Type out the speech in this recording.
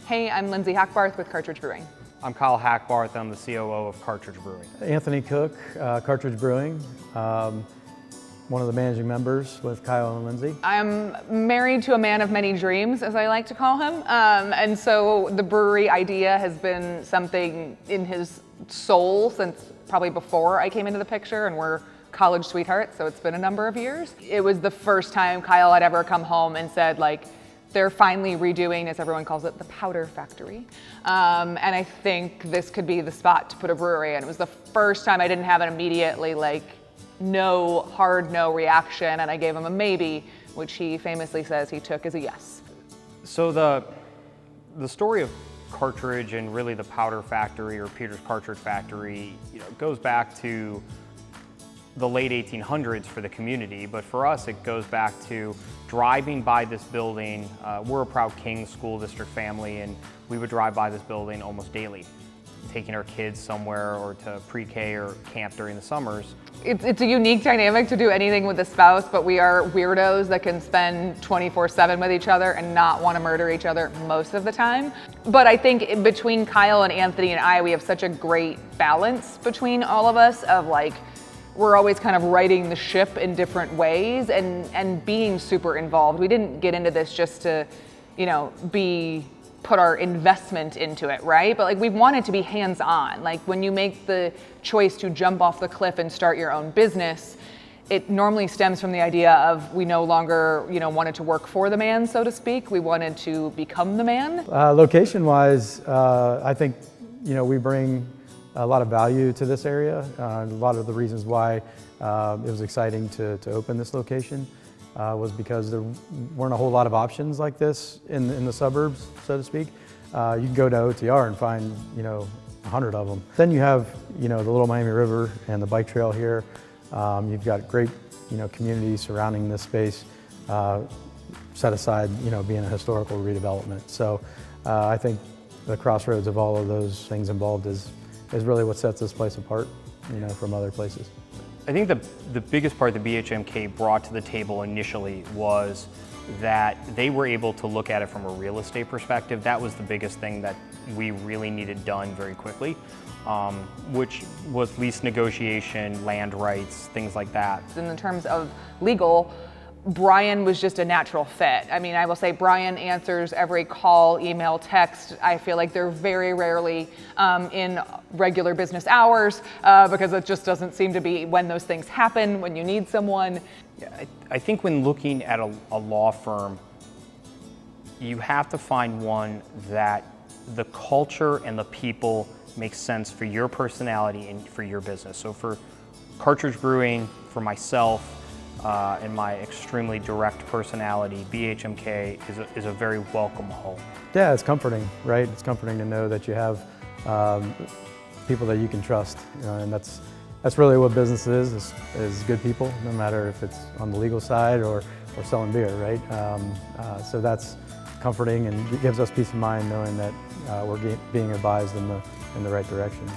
Hey, I'm Lindsay Hackbarth with Cartridge Brewing. I'm Kyle Hackbarth, I'm the COO of Cartridge Brewing. Anthony Cook, Cartridge Brewing, one of the managing members with Kyle and Lindsay. I'm married to a man of many dreams, as I like to call him, and so the brewery idea has been something in his soul since probably before I came into the picture, and we're college sweethearts, so it's been a number of years. It was the first time Kyle had ever come home and said, like, they're finally redoing, as everyone calls it, the powder factory. And I think this could be the spot to put a brewery. And it was the first time I didn't have an immediately hard no reaction. And I gave him a maybe, which he famously says he took as a yes. So the story of Cartridge and really the powder factory or Peter's Cartridge Factory, goes back to the late 1800s for the community, but for us it goes back to driving by this building. We're a proud Kings School District family, and we would drive by this building almost daily, taking our kids somewhere or to pre-K or camp during the summers. It's a unique dynamic to do anything with a spouse, but we are weirdos that can spend 24/7 with each other and not want to murder each other most of the time. But I think between Kyle and Anthony and I, we have such a great balance between all of us of we're always kind of righting the ship in different ways and being super involved. We didn't get into this just to, put our investment into it, right? But we wanted to be hands-on. When you make the choice to jump off the cliff and start your own business, it normally stems from the idea of we no longer, wanted to work for the man, so to speak. We wanted to become the man. Location-wise, I think, we bring a lot of value to this area. A lot of the reasons why it was exciting to open this location was because there weren't a whole lot of options like this in the suburbs, so to speak. You can go to OTR and find 100 of them. Then you have the Little Miami River and the bike trail here. You've got great community surrounding this space, set aside being a historical redevelopment. So I think the crossroads of all of those things involved is really what sets this place apart, from other places. I think the biggest part that BHMK brought to the table initially was that they were able to look at it from a real estate perspective. That was the biggest thing that we really needed done very quickly, which was lease negotiation, land rights, things like that. In terms of legal, Brian was just a natural fit. I mean, I will say Brian answers every call, email, text. I feel like they're very rarely in regular business hours because it just doesn't seem to be when those things happen, when you need someone. Yeah, I think when looking at a law firm, you have to find one that the culture and the people make sense for your personality and for your business. So for Cartridge Brewing, for myself, and my extremely direct personality, BHMK is a very welcome home. Yeah, it's comforting, right? It's comforting to know that you have people that you can trust, and that's really what business is good people, no matter if it's on the legal side or selling beer, right? So that's comforting, and it gives us peace of mind knowing that we're being advised in the right direction.